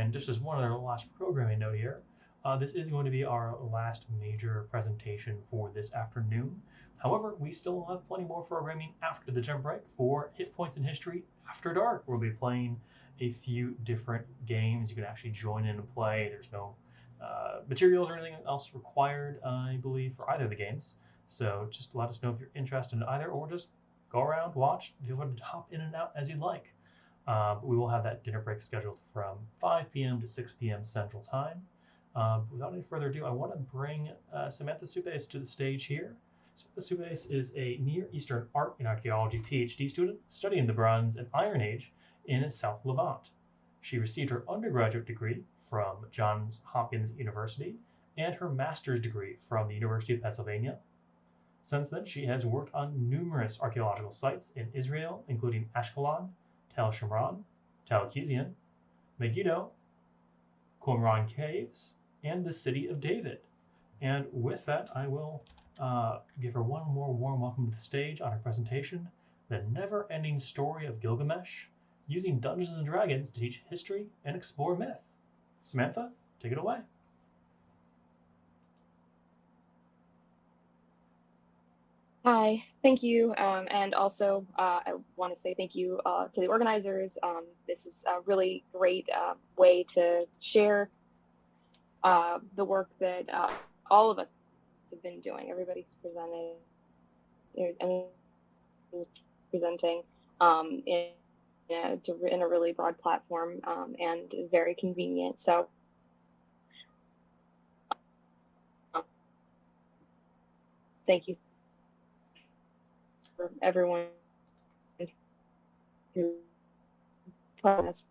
And just as one other last programming note here, this is going to be our last major presentation for this afternoon. However, we still have plenty more programming after the gym break for Hit Points in History After Dark. We'll be playing a few different games. You can actually join in and play. There's no materials or anything else required, I believe, for either of the games. So just let us know if you're interested in either, or just go around, watch, feel free to hop in and out as you'd like. But we will have that dinner break scheduled from 5 p.m. to 6 p.m. Central Time. Without any further ado, I want to bring Samantha Suppes to the stage here. Samantha Suppes is a Near Eastern Art and Archaeology PhD student studying the Bronze and Iron Age in South Levant. She received her undergraduate degree from Johns Hopkins University and her master's degree from the University of Pennsylvania. Since then, she has worked on numerous archaeological sites in Israel, including Ashkelon, Tel Shimron, Tel Keisan, Megiddo, Qumran Caves, and the City of David. And with that, I will give her one more warm welcome to the stage on her presentation, The Never-Ending Story of Gilgamesh, using Dungeons and Dragons to teach history and explore myth. Samantha, take it away. Hi, thank you, and also I want to say thank you to the organizers. This is a really great way to share the work that all of us have been doing. Everybody's presenting in a really broad platform and very convenient. So thank you for everyone who us.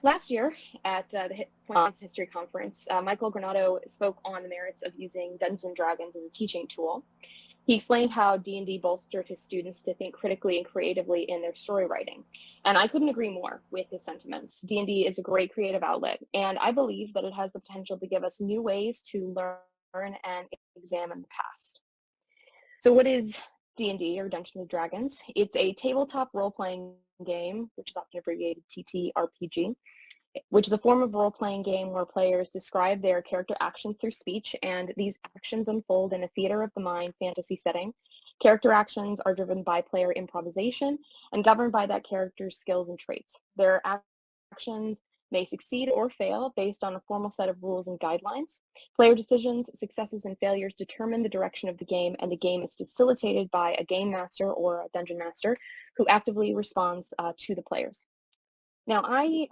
Last year at the Hit Points History Conference, Michael Granado spoke on the merits of using Dungeons and Dragons as a teaching tool. He explained how D&D bolstered his students to think critically and creatively in their story writing. And I couldn't agree more with his sentiments. D&D is a great creative outlet, and I believe that it has the potential to give us new ways to learn and examine the past. So what is D&D, or Dungeons and Dragons? It's a tabletop role-playing game, which is often abbreviated TTRPG, which is a form of role-playing game where players describe their character actions through speech, and these actions unfold in a theater of the mind fantasy setting. Character actions are driven by player improvisation and governed by that character's skills and traits. Their actions may succeed or fail based on a formal set of rules and guidelines. Player decisions, successes, and failures determine the direction of the game, and the game is facilitated by a game master or a dungeon master who actively responds to the players. Now, I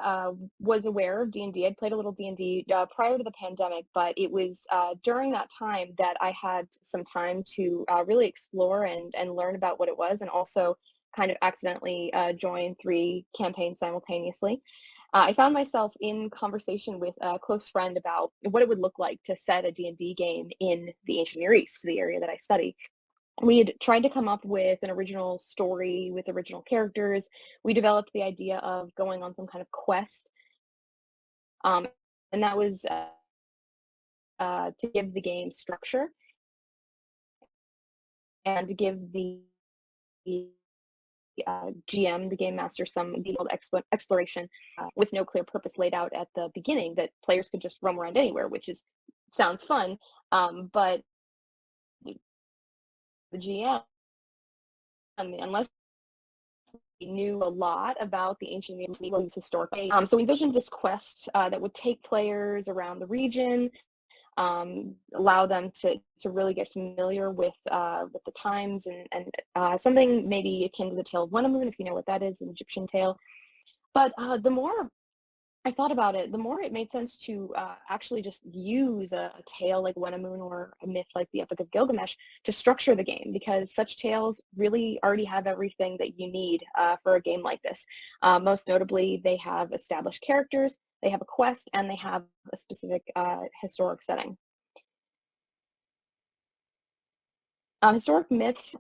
was aware of D&D. I'd played a little D&D prior to the pandemic, but it was during that time that I had some time to really explore and learn about what it was, and also kind of accidentally join 3 campaigns simultaneously. I found myself in conversation with a close friend about what it would look like to set a D&D game in the ancient Near East, the area that I study. We had tried to come up with an original story with original characters. We developed the idea of going on some kind of quest. And that was to give the game structure and to give the GM, the game master, some detailed exploration with no clear purpose laid out at the beginning, that players could just roam around anywhere, which sounds fun, but the GM, unless he knew a lot about the ancient Near East historically. So we envisioned this quest that would take players around the region, allow them to really get familiar with the times, and something maybe akin to the Tale of Wenamun, if you know what that is, an Egyptian tale. But the more I thought about it, the more it made sense to actually just use a tale like Wenamun or a myth like the Epic of Gilgamesh to structure the game, because such tales really already have everything that you need for a game like this. Most notably, they have established characters, they have a quest, and they have a specific historic setting. Historic myths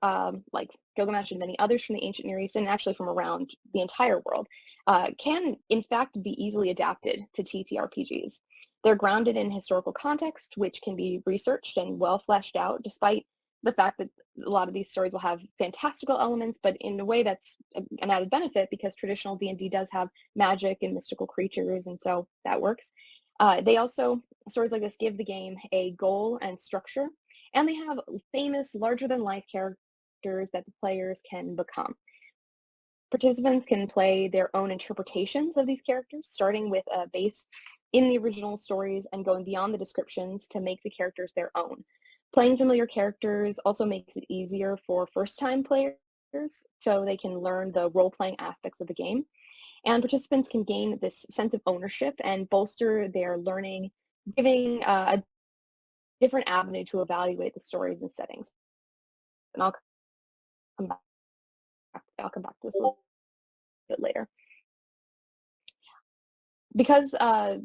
like Gilgamesh and many others from the ancient Near East, and actually from around the entire world, can in fact be easily adapted to TTRPGs. They're grounded in historical context, which can be researched and well fleshed out, despite the fact that a lot of these stories will have fantastical elements, but in a way that's an added benefit because traditional D&D does have magic and mystical creatures, and so that works. They also, stories like this give the game a goal and structure, and they have famous, larger-than-life characters that the players can become. Participants can play their own interpretations of these characters, starting with a base in the original stories and going beyond the descriptions to make the characters their own. Playing familiar characters also makes it easier for first-time players, so they can learn the role-playing aspects of the game. And participants can gain this sense of ownership and bolster their learning, giving a different avenue to evaluate the stories and settings. And I'll come back to this a little bit later. Because a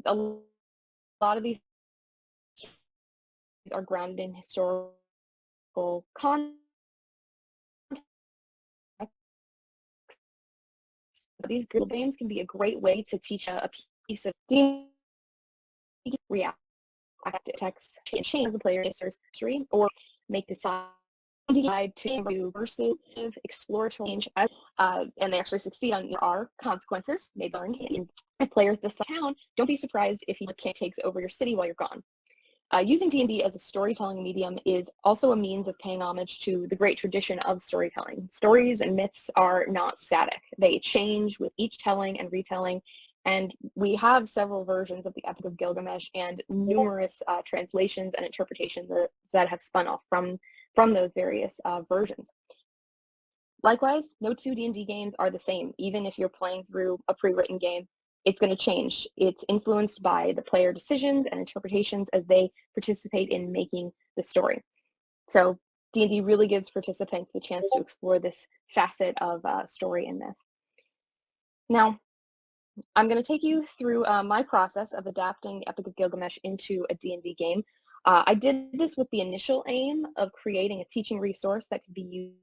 lot of these are grounded in historical context, these Google games can be a great way to teach a piece of react text and change the player's history or make decide to versus exploratory change, and they actually succeed on there are consequences they learn. If players decide town, don't be surprised if he takes over your city while you're gone. Using D&D as a storytelling medium is also a means of paying homage to the great tradition of storytelling. Stories and myths are not static. They change with each telling and retelling, and we have several versions of the Epic of Gilgamesh and numerous translations and interpretations that have spun off from those various versions. Likewise, no two D&D games are the same. Even if you're playing through a pre-written game, it's going to change. It's influenced by the player decisions and interpretations as they participate in making the story. So D&D really gives participants the chance to explore this facet of story and myth. Now, I'm going to take you through my process of adapting the Epic of Gilgamesh into a D&D game. I did this with the initial aim of creating a teaching resource that could be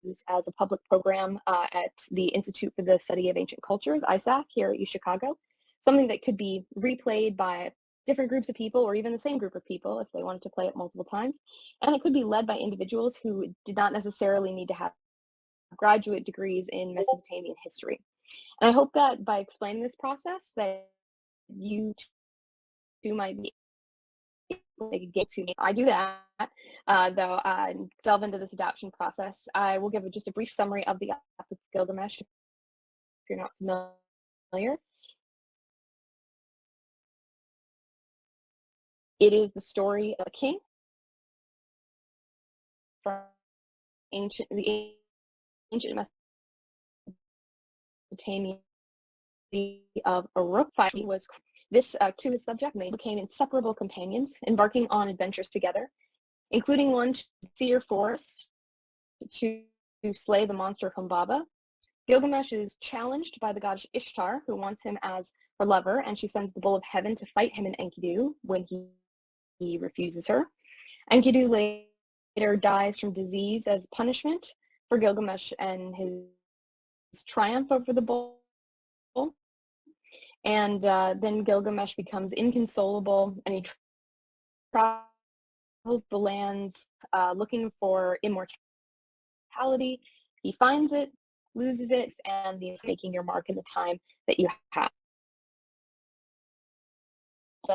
used as a public program at the Institute for the Study of Ancient Cultures, ISAC, here at UChicago, something that could be replayed by different groups of people or even the same group of people if they wanted to play it multiple times. And it could be led by individuals who did not necessarily need to have graduate degrees in Mesopotamian history. And I hope that by explaining this process that you too might be get to me. I do that, though, delve into this adoption process. I will give just a brief summary of the Epic of Gilgamesh if you're not familiar. It is the story of a king from the ancient Mesopotamia of Uruk. He was this to his subject, they became inseparable companions, embarking on adventures together, including one to Cedar Forest to slay the monster Humbaba. Gilgamesh is challenged by the goddess Ishtar, who wants him as her lover, and she sends the bull of heaven to fight him in Enkidu when he refuses her. Enkidu later dies from disease as punishment for Gilgamesh and his triumph over the bull. And then Gilgamesh becomes inconsolable, and he travels the lands looking for immortality. He finds it, loses it, and he's making your mark in the time that you have.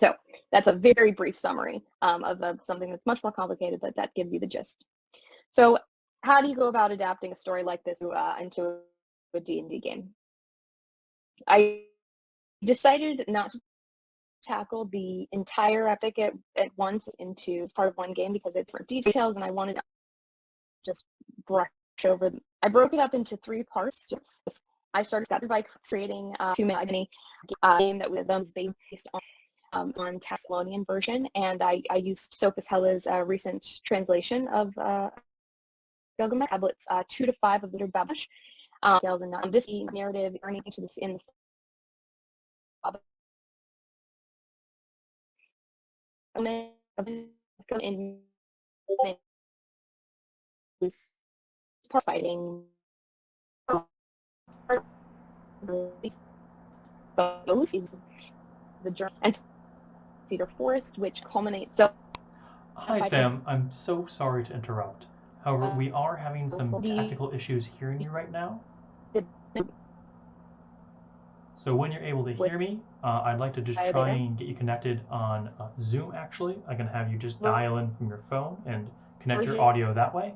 So that's a very brief summary of something that's much more complicated, but that gives you the gist. So how do you go about adapting a story like this into a D&D game? I decided not to tackle the entire epic at once into as part of one game because it's different details, and I wanted to just brush over them. I broke it up into 3 parts. I started by creating too many game that was based on Thessalonian version, and I used Sophus Hella's recent translation of Gilgamesh tablets 2 to 5 of the Babash. And this narrative turning into this in the in part fighting the journey and Cedar Forest, which culminates. So Hi, Sam. I'm so sorry to interrupt. However, we are having some technical issues hearing you right now. So when you're able to hear me, I'd like to just try and get you connected on Zoom, actually. I can have you just dial in from your phone and connect your audio that way.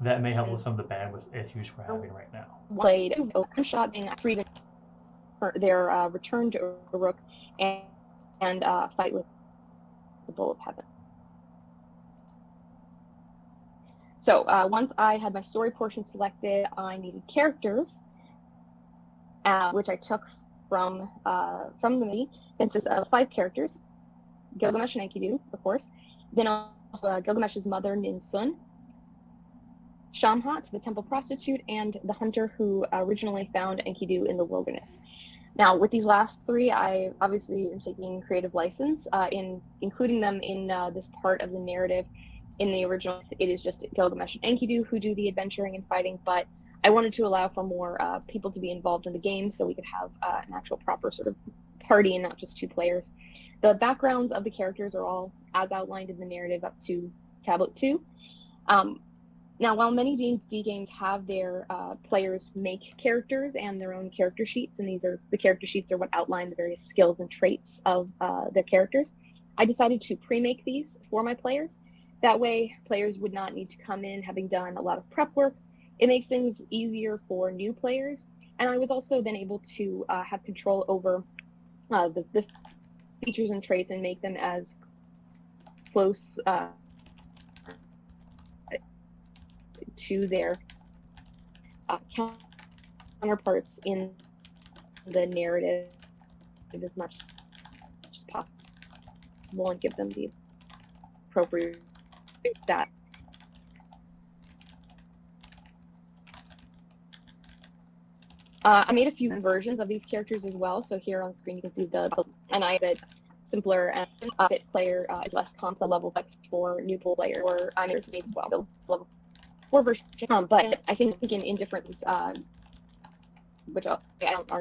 That may help with some of the bandwidth issues we're having right now. Played a shot being freedom for their return to Uruk and fight with the Bull of Heaven. So once I had my story portion selected, I needed characters, which I took from the movie. Consists of 5 characters: Gilgamesh and Enkidu, of course. Then also Gilgamesh's mother, Ninsun, Shamhat, the temple prostitute, and the hunter who originally found Enkidu in the wilderness. Now, with these last 3, I obviously am taking creative license in including them in this part of the narrative. In the original, it is just Gilgamesh and Enkidu who do the adventuring and fighting, but I wanted to allow for more people to be involved in the game so we could have an actual proper sort of party and not just 2 players. The backgrounds of the characters are all as outlined in the narrative up to Tablet 2. Now, while many D&D games have their players make characters and their own character sheets, and the character sheets are what outline the various skills and traits of their characters, I decided to pre-make these for my players. That way, players would not need to come in having done a lot of prep work. It makes things easier for new players, and I was also then able to have control over the features and traits and make them as close to their counterparts in the narrative as much as possible and give them the appropriate stat. I made a few versions of these characters as well. So here on screen you can see and I did simpler and fit player is less complex level text for new player or as well. Level 4 version, but I think in different which are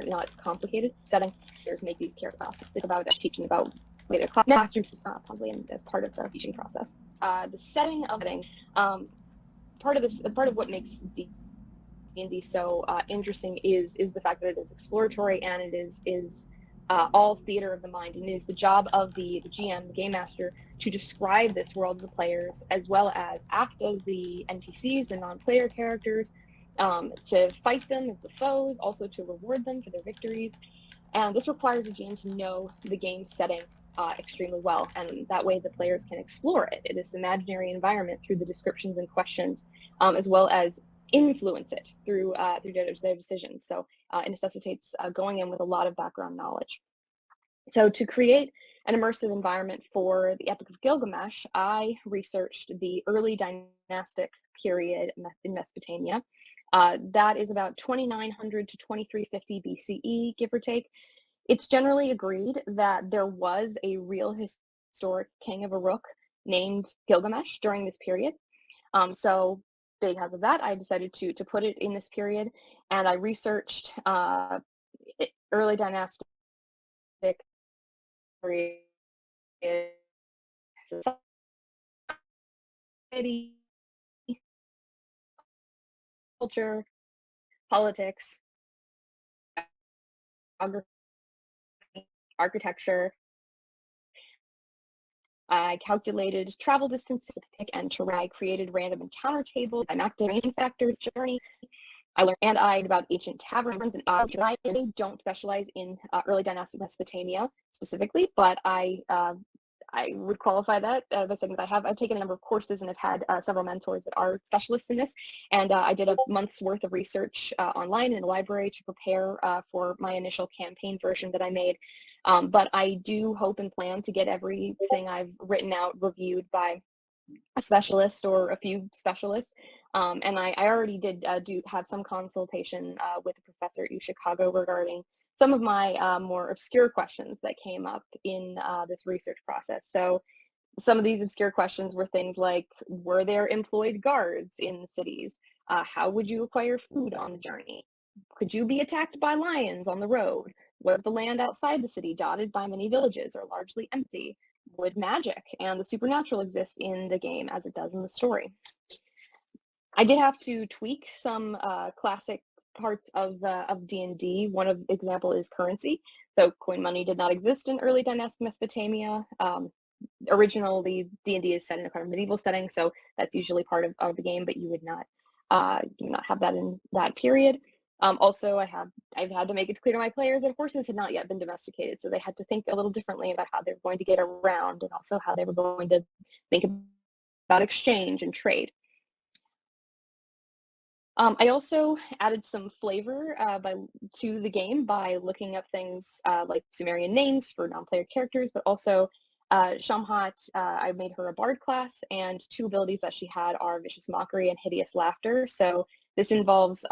not as complicated setting, players make these characters. Think about teaching about later classrooms probably as part of the teaching process. The setting of part of what makes D&D so interesting is the fact that it is exploratory and it is all theater of the mind, and it is the job of the GM, the game master, to describe this world to the players as well as act as the NPCs, the non-player characters, to fight them as the foes, also to reward them for their victories. And this requires a GM to know the game setting extremely well, and that way the players can explore it. It is imaginary environment through the descriptions and questions, as well as influence it through their decisions. So it necessitates going in with a lot of background knowledge. So to create an immersive environment for the Epic of Gilgamesh, I researched the early dynastic period in Mesopotamia. That is about 2900 to 2350 BCE, give or take. It's generally agreed that there was a real historic king of Uruk named Gilgamesh during this period. So because of that, I decided to put it in this period, and I researched early dynastic period society, culture, politics, geography, architecture. I calculated travel distances and terrain. I created random encounter tables. I mapped terrain factors, journey. I learned about ancient taverns and I don't specialize in early dynastic Mesopotamia specifically, but I would qualify that by saying that I've taken a number of courses and have had several mentors that are specialists in this. And I did a month's worth of research online in the library to prepare for my initial campaign version that I made. But I do hope and plan to get everything I've written out reviewed by a specialist or a few specialists. And I already did have some consultation with a professor at UChicago regarding some of my more obscure questions that came up in this research process. So some of these obscure questions were things like, were there employed guards in cities? How would you acquire food on the journey? Could you be attacked by lions on the road? Was the land outside the city dotted by many villages or largely empty? would magic and the supernatural exist in the game as it does in the story. I did have to tweak some classic parts of D&D. One of example is currency. So coin money did not exist in early dynastic Mesopotamia. Originally, D&D is set in a kind of medieval setting, so that's usually part of the game, but you would not have that in that period. Also, I've had to make it clear to my players that horses had not yet been domesticated, so they had to think a little differently about how they were going to get around, and also how they were going to think about exchange and trade. I also added some flavor to the game by looking up things like Sumerian names for non-player characters, but also Shamhat, I made her a bard class, and two abilities that she had are Vicious Mockery and Hideous Laughter. So this involves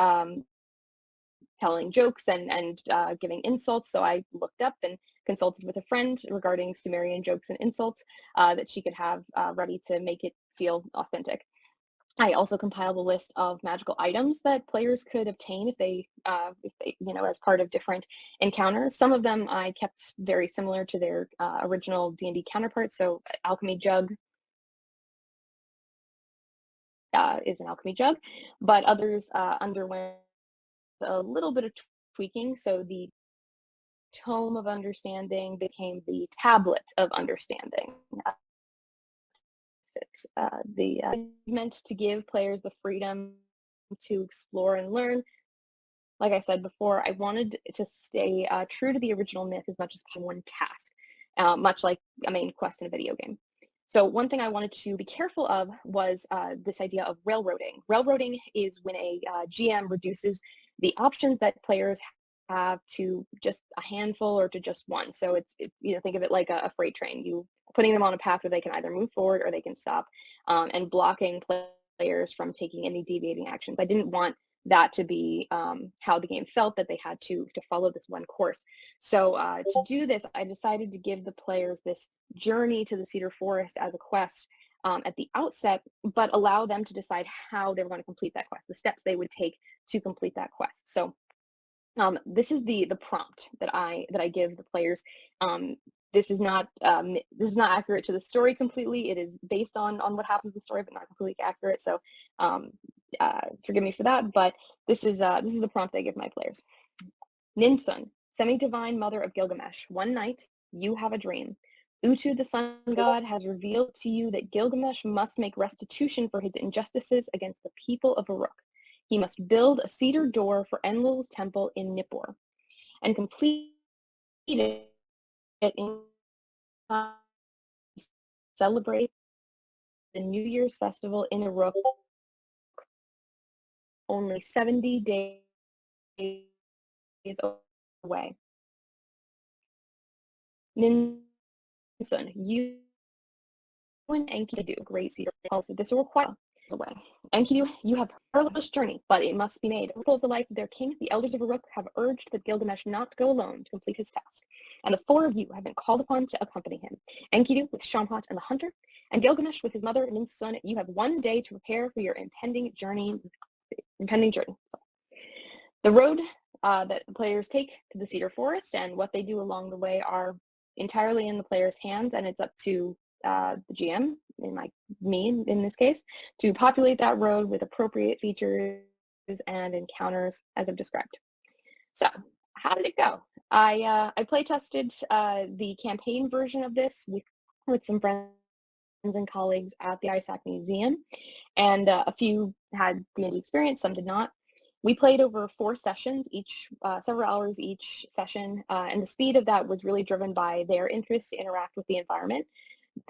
telling jokes and giving insults. So I looked up and consulted with a friend regarding Sumerian jokes and insults that she could have ready to make it feel authentic. I also compiled a list of magical items that players could obtain if they, as part of different encounters. Some of them I kept very similar to their original D&D counterparts. So alchemy jug is an alchemy jug, but others underwent a little bit of tweaking. So the tome of understanding became the tablet of understanding. Meant to give players the freedom to explore and learn. Like I said before, I wanted to stay true to the original myth as much as one task, much like a main quest in a video game. So one thing I wanted to be careful of was this idea of railroading. Railroading is when a GM reduces the options that players have to just a handful or to just one. So it's think of it like a freight train. You putting them on a path where they can either move forward or they can stop, and blocking players from taking any deviating actions. I didn't want that to be how the game felt, that they had to follow this one course. So to do this, I decided to give the players this journey to the Cedar Forest as a quest at the outset, but allow them to decide how they were going to complete that quest, the steps they would take to complete that quest. So this is the prompt that I give the players. This is not accurate to the story completely. It is based on what happens in the story, but not completely accurate. So forgive me for that. But this is the prompt I give my players. Ninsun, semi-divine mother of Gilgamesh, one night you have a dream. Utu, the sun god, has revealed to you that Gilgamesh must make restitution for his injustices against the people of Uruk. He must build a cedar door for Enlil's temple in Nippur and complete it in time to celebrate the New Year's festival in Uruk only 70 days away. Ninsun, you and Enkidu, great cedar, tells that this will require away. Enkidu, you have a perilous journey, but it must be made. For the life of their king, the elders of Uruk have urged that Gilgamesh not go alone to complete his task, and the four of you have been called upon to accompany him. Enkidu with Shamhat and the hunter, and Gilgamesh with his mother Ninsun. You have one day to prepare for your impending journey. The road that the players take to the Cedar Forest and what they do along the way are entirely in the player's hands, and it's up to the GM, in this case, to populate that road with appropriate features and encounters as I've described. So how did it go? I play tested the campaign version of this with some friends and colleagues at the ISAC Museum, and a few had D&D experience, some did not. We played over 4 sessions, each several hours each session, and the speed of that was really driven by their interest to interact with the environment.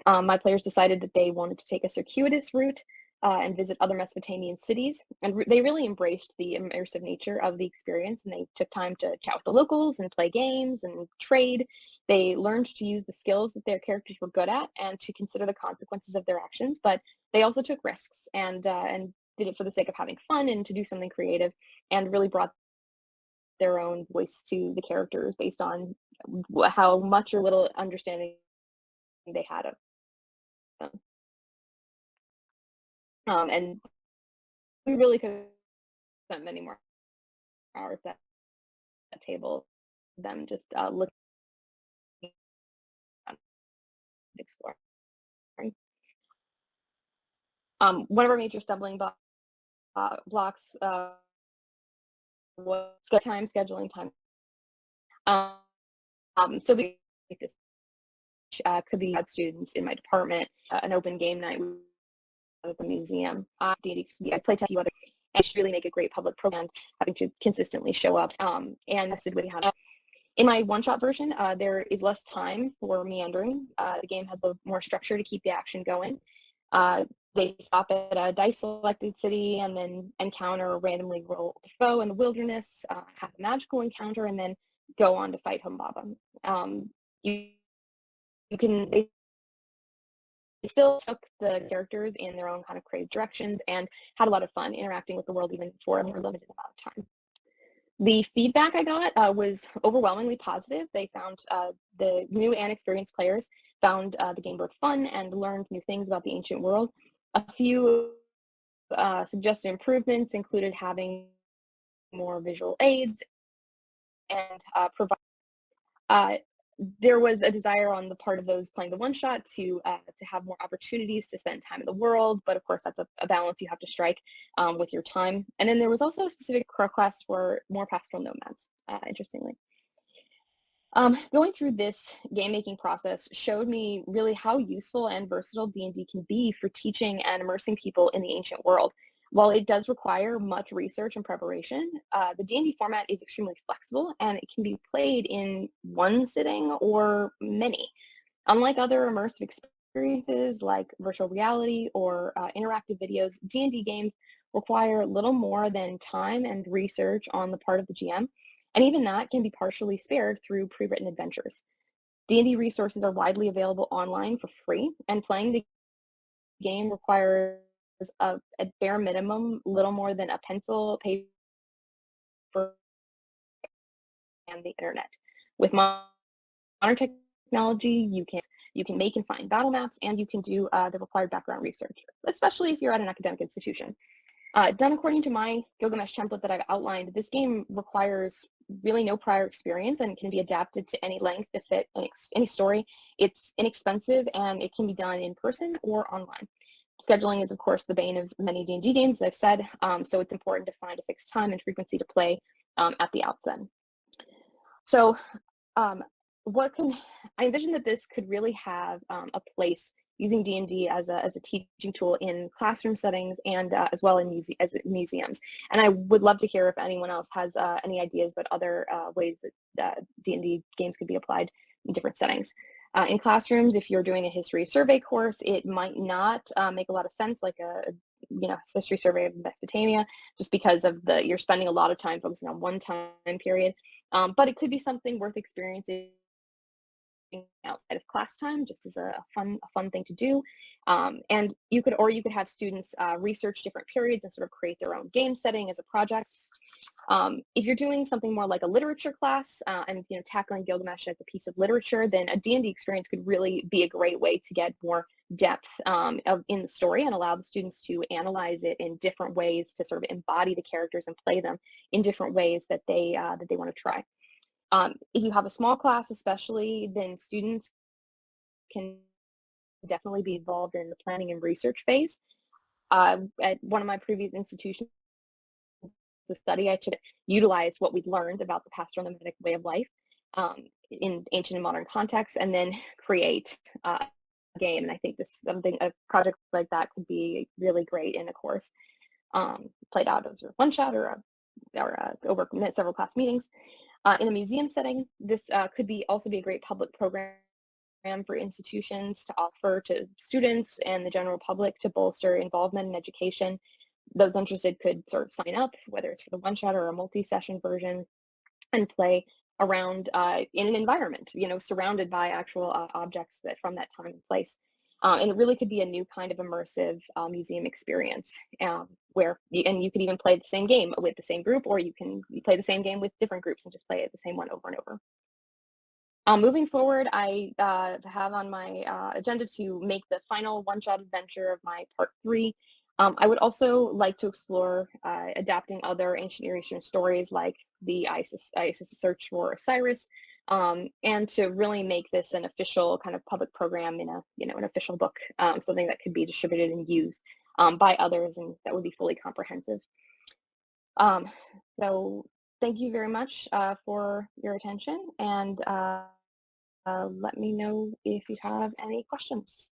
My players decided that they wanted to take a circuitous route and visit other Mesopotamian cities, and they really embraced the immersive nature of the experience, and they took time to chat with the locals and play games and trade. They learned to use the skills that their characters were good at and to consider the consequences of their actions, but they also took risks and did it for the sake of having fun and to do something creative, and really brought their own voice to the characters based on how much or little understanding they had of them. And we really could have spent many more hours at that table, them just looking exploring. One of our major stumbling blocks was scheduling time. So we this could be students in my department, an open game night at the museum. I played a few other, and it should really make a great public program, having to consistently show up. And this is what we have. In my one-shot version, there is less time for meandering. The game has a more structure to keep the action going. They stop at a dice-selected city and then encounter a randomly rolled foe in the wilderness, have a magical encounter, and then go on to fight Humbaba. They still took the characters in their own kind of creative directions and had a lot of fun interacting with the world even for a more limited amount of time. The feedback I got was overwhelmingly positive. They found the new and experienced players found the game both fun and learned new things about the ancient world. A few suggested improvements included having more visual aids and provide. There was a desire on the part of those playing the one-shot to have more opportunities to spend time in the world, but of course that's a balance you have to strike with your time. And then there was also a specific request for more pastoral nomads, interestingly. Going through this game-making process showed me really how useful and versatile D&D can be for teaching and immersing people in the ancient world. While it does require much research and preparation, the D&D format is extremely flexible and it can be played in one sitting or many. Unlike other immersive experiences like virtual reality or interactive videos, D&D games require little more than time and research on the part of the GM, and even that can be partially spared through pre-written adventures. D&D resources are widely available online for free, and playing the game requires at bare minimum little more than a pencil, paper, and the internet. With modern technology, you can make and find battle maps, and you can do the required background research, especially if you're at an academic institution. Done according to my Gilgamesh template that I've outlined, this game requires really no prior experience and can be adapted to any length to fit any story. It's inexpensive and it can be done in person or online. Scheduling is, of course, the bane of many D&D games, as I've said, so it's important to find a fixed time and frequency to play at the outset. So I envision that this could really have a place using D&D as a teaching tool in classroom settings and as well in museums. And I would love to hear if anyone else has any ideas about other ways that D&D games could be applied in different settings. In classrooms, if you're doing a history survey course, it might not make a lot of sense, like a history survey of Mesopotamia, just because of you're spending a lot of time focusing on one time period. But it could be something worth experiencing outside of class time, just as a fun thing to do. And you could have students research different periods and sort of create their own game setting as a project. If you're doing something more like a literature class and tackling Gilgamesh as a piece of literature, then a D&D experience could really be a great way to get more depth in the story and allow the students to analyze it in different ways, to sort of embody the characters and play them in different ways that they want to try. If you have a small class especially, then students can definitely be involved in the planning and research phase. At one of my previous institutions of study, I should utilize what we'd learned about the pastoral nomadic way of life in ancient and modern contexts, and then create a game. And I think a project like that could be really great in a course played out as a one-shot or over several class meetings. In a museum setting, this could also be a great public program for institutions to offer to students and the general public to bolster involvement in education. Those interested could sort of sign up, whether it's for the one-shot or a multi-session version, and play around in an environment, surrounded by actual objects from that time and place. And it really could be a new kind of immersive museum experience where you could even play the same game with the same group, or you can play the same game with different groups and just play it the same one over and over. Moving forward, I have on my agenda to make the final one-shot adventure of my part 3. I would also like to explore adapting other ancient Near Eastern stories like the Isis search for Osiris, and to really make this an official kind of public program in a, an official book, something that could be distributed and used by others, and that would be fully comprehensive. So thank you very much for your attention, and let me know if you have any questions.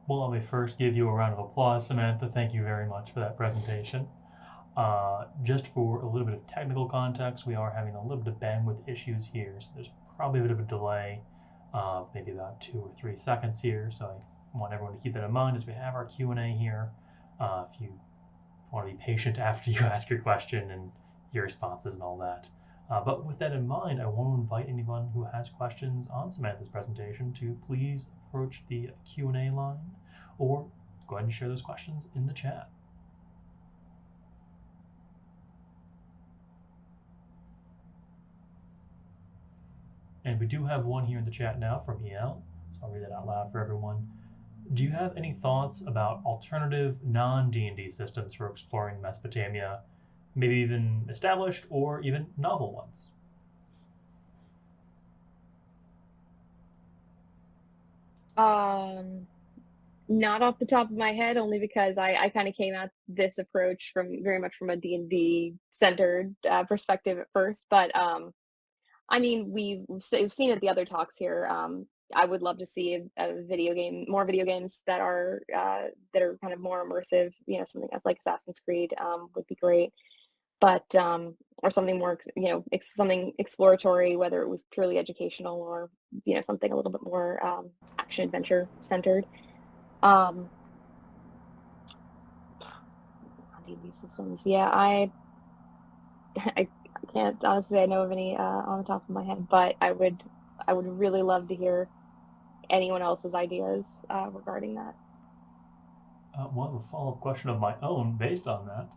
Well, let me first give you a round of applause, Samantha. Thank you very much for that presentation. Just for a little bit of technical context, we are having a little bit of bandwidth issues here, so there's probably a bit of a delay, maybe about 2 or 3 seconds here. So I want everyone to keep that in mind as we have our Q&A here. If you want to be patient after you ask your question and your responses and all that. But with that in mind, I want to invite anyone who has questions on Samantha's presentation to please approach the Q&A line, or go ahead and share those questions in the chat. And we do have one here in the chat now from EL, so I'll read that out loud for everyone. Do you have any thoughts about alternative non-D&D systems for exploring Mesopotamia, maybe even established or even novel ones? Not off the top of my head, only because I kind of came at this approach very much from a D&D centered perspective at first. But I mean, we've seen at the other talks here. I would love to see more video games that are kind of more immersive. Something like Assassin's Creed would be great. But or something more, something exploratory, whether it was purely educational or something a little bit more action adventure centered. D&D systems, yeah, I can't honestly I know of any on the top of my head, but I would really love to hear anyone else's ideas regarding that. Well, a follow-up question of my own based on that,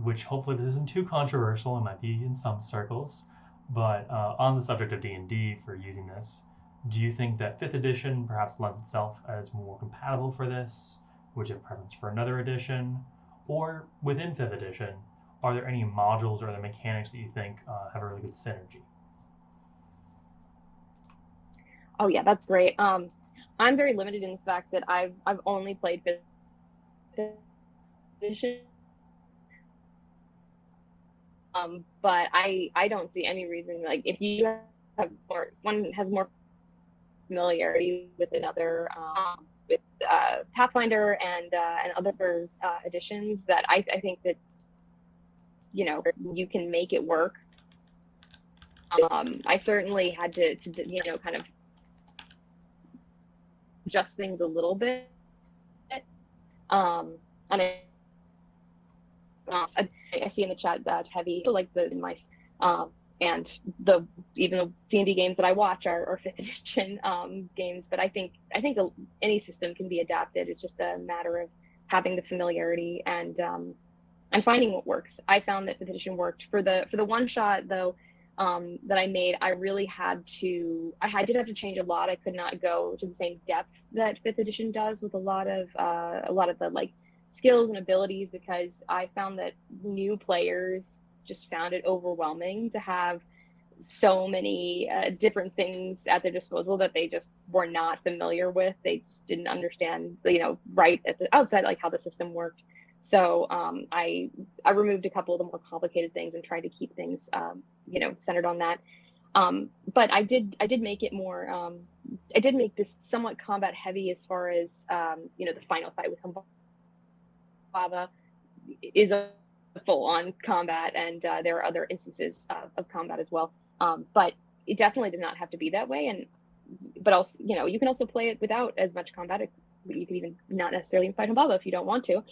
which hopefully this isn't too controversial. It might be in some circles, but on the subject of D&D for using this, do you think that 5th edition perhaps lends itself as more compatible for this? Would you have preference for another edition? Or within 5th edition, are there any modules or other mechanics that you think have a really good synergy? Oh yeah, that's great. I'm very limited in the fact that I've only played 5th edition. But I don't see any reason, like, if you have one has more familiarity with another, with Pathfinder and other editions, that I think that you can make it work. I certainly had to kind of adjust things a little bit, and I see in the chat that Heavy like the mice, and even the D&D games that I watch are 5th edition games. But I think any system can be adapted. It's just a matter of having the familiarity and finding what works. I found that 5th edition worked for the one shot though that I made. I really had to. I did have to change a lot. I could not go to the same depth that 5th edition does with a lot of the like skills and abilities, because I found that new players just found it overwhelming to have so many different things at their disposal that they just were not familiar with. They just didn't understand, right at the outset, like how the system worked. So I removed a couple of the more complicated things and tried to keep things, centered on that. But I did make it more. I did make this somewhat combat heavy as far as the final fight with Humbaba is a full-on combat, and there are other instances of combat as well. But it definitely did not have to be that way. But also, you can also play it without as much combat. You could even not necessarily fight Humbaba if you don't want to.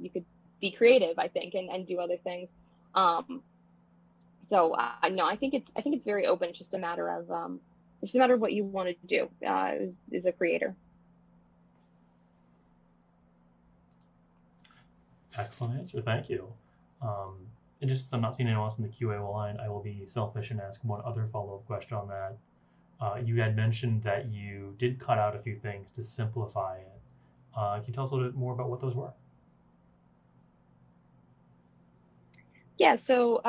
You could be creative, I think, and do other things. So no, I think it's very open. It's just a matter of what you want to do as a creator. Excellent answer, thank you. And just, I'm not seeing anyone else in the QA line, I will be selfish and ask one other follow-up question on that. You had mentioned that you did cut out a few things to simplify it. Can you tell us a little bit more about what those were? Yeah, so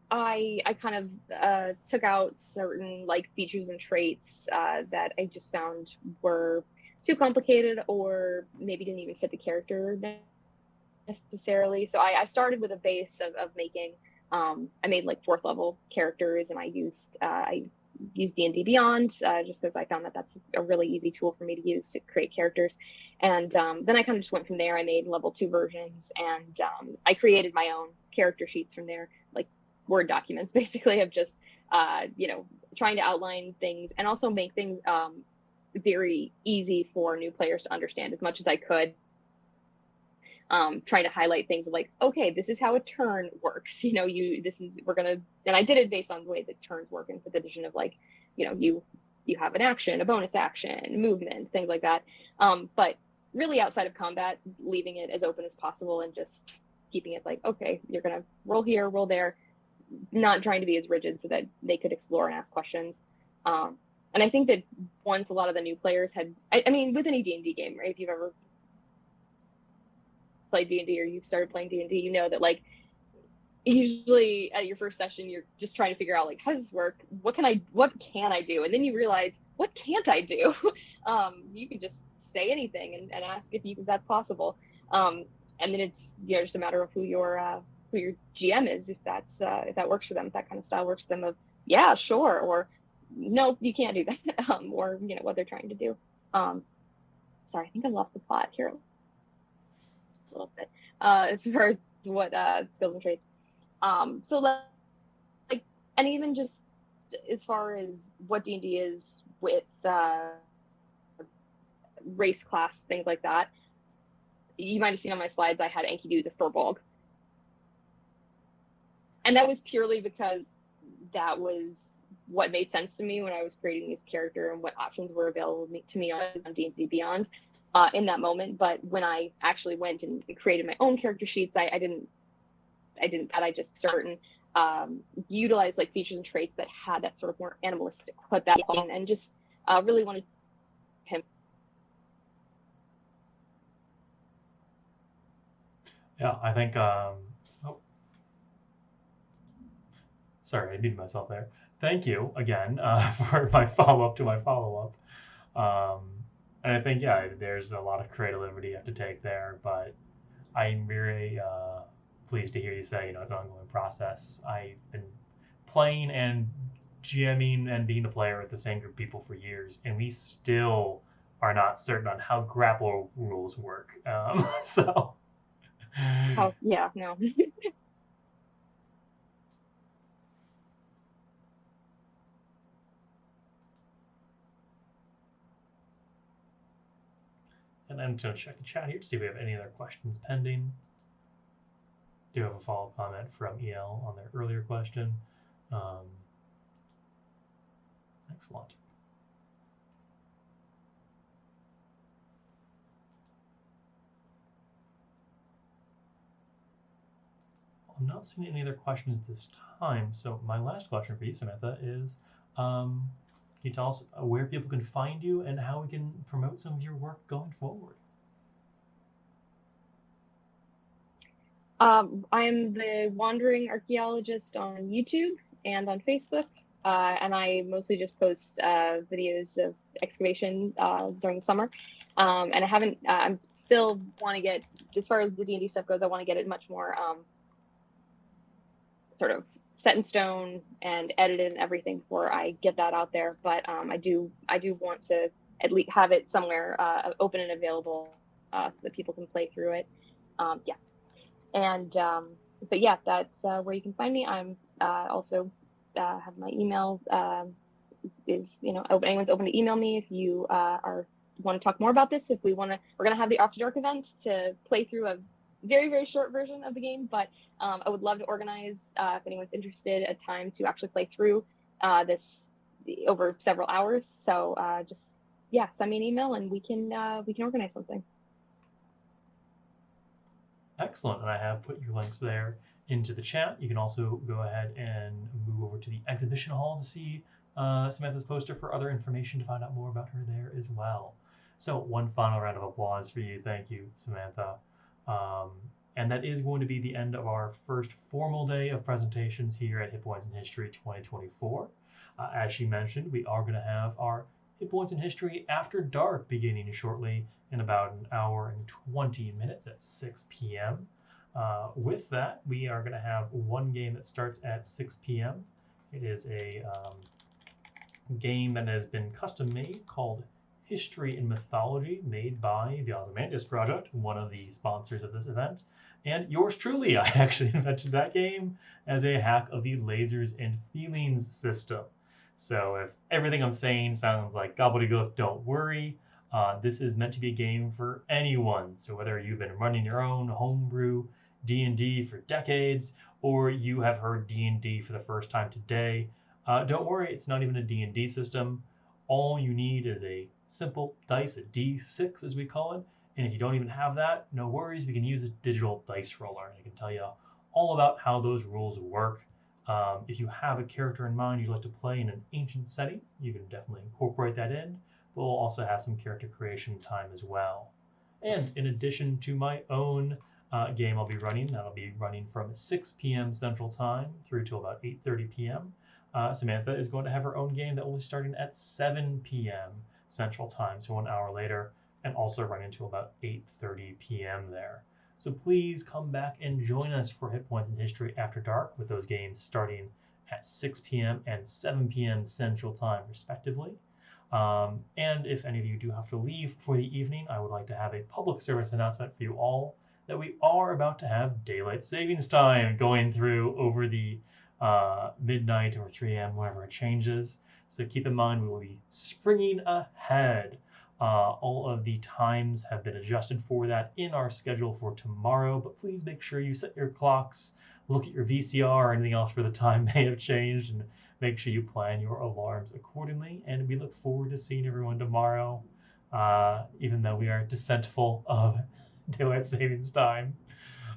I kind of took out certain like features and traits that I just found were too complicated or maybe didn't even fit the character necessarily. So I started with a base of making. I made like 4th level characters, and I used D&D Beyond just because I found that that's a really easy tool for me to use to create characters. And then I kind of just went from there. I made level 2 versions, and I created my own character sheets from there, like Word documents, basically, of just trying to outline things and also make things very easy for new players to understand as much as I could. Trying to highlight things like, okay, this is how a turn works. And I did it based on the way that turns work in 5th edition of like, you have an action, a bonus action, movement, things like that. But really outside of combat, leaving it as open as possible and just keeping it like, okay, you're going to roll here, roll there, not trying to be as rigid so that they could explore and ask questions. And I think that once a lot of the new players had, I mean, with any D&D game, right, if you've ever played D&D or you've started playing D&D, you know that like usually at your first session you're just trying to figure out like, how does this work, what can I do, and then you realize, what can't I do? You can just say anything and ask if that's possible, and then it's just a matter of who your GM is, if that works for them, if that kind of style works for them, of yeah, sure, or no, you can't do that, or what they're trying to do. Sorry, I think I lost the plot here a little bit as far as what skills and traits. So like, and even just as far as what D&D is with race, class, things like that. You might have seen on my slides I had Enkidu as a Furbolg, and that was purely because that was what made sense to me when I was creating this character and what options were available to me on D&D Beyond. In that moment. But when I actually went and created my own character sheets, I just certain utilize like features and traits that had that sort of more animalistic, put that in, and just really wanted him. Yeah, I think. Sorry, I muted myself there. Thank you again for my follow-up to my follow-up. And I think, yeah, there's a lot of creative liberty you have to take there, but I'm very pleased to hear you say, it's an ongoing process. I've been playing and GMing and being a player with the same group of people for years, and we still are not certain on how grapple rules work. So. Oh, yeah, no. And I'm going to check the chat here to see if we have any other questions pending. Do have a follow-up comment from EL on their earlier question. Excellent. I'm not seeing any other questions this time. So my last question for you, Samantha, is can you tell us where people can find you and how we can promote some of your work going forward? I'm the Wandering Archaeologist on YouTube and on Facebook, and I mostly just post videos of excavation during the summer. And I haven't. I'm still want to get, as far as the D&D stuff goes, I want to get it much more sort of set in stone and edited and everything before I get that out there. But I do want to at least have it somewhere open and available so that people can play through it. Yeah. And but yeah, that's where you can find me. I'm also have my email is anyone's open to email me if you want to talk more about this. If we're gonna have the After Dark event to play through a very, very short version of the game, but I would love to organize if anyone's interested a time to actually play through this over several hours. So just send me an email and we can organize something. Excellent, and I have put your links there into the chat. You can also go ahead and move over to the exhibition hall to see Samantha's poster for other information to find out more about her there as well. So one final round of applause for you. Thank you, Samantha. And that is going to be the end of our first formal day of presentations here at Hit Points in History 2024. As she mentioned, we are going to have our Hit Points in History After Dark beginning shortly in about an hour and 20 minutes at 6 p.m. With that, we are going to have one game that starts at 6 p.m. It is a game that has been custom made called History and Mythology, made by the Ozymandias Project, one of the sponsors of this event, and yours truly. I actually invented that game as a hack of the Lasers and Feelings system. So if everything I'm saying sounds like gobbledygook, don't worry. This is meant to be a game for anyone. So whether you've been running your own homebrew D&D for decades, or you have heard D&D for the first time today, don't worry, it's not even a D&D system. All you need is a simple dice, a D6 as we call it. And if you don't even have that, no worries, we can use a digital dice roller. I can tell you all about how those rules work. If you have a character in mind you'd like to play in an ancient setting, you can definitely incorporate that in. But we'll also have some character creation time as well. And in addition to my own game I'll be running, that'll be running from 6 p.m. Central Time through till about 8:30 p.m. Samantha is going to have her own game that will be starting at 7 p.m. Central Time, so 1 hour later, and also running until about 8:30 p.m. there. So please come back and join us for Hit Points in History After Dark with those games starting at 6 p.m. and 7 p.m. Central Time, respectively. And if any of you do have to leave for the evening, I would like to have a public service announcement for you all that we are about to have daylight savings time going through over the midnight or 3 a.m., whenever it changes. So keep in mind we will be springing ahead. All of the times have been adjusted for that in our schedule for tomorrow, but please make sure you set your clocks, look at your VCR or anything else where the time may have changed, and make sure you plan your alarms accordingly. And we look forward to seeing everyone tomorrow, even though we are dissentful of daylight savings time.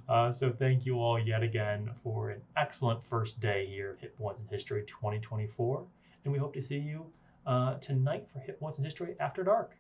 So thank you all yet again for an excellent first day here of Hit Points in History 2024. And we hope to see you tonight for Hit Points in History After Dark.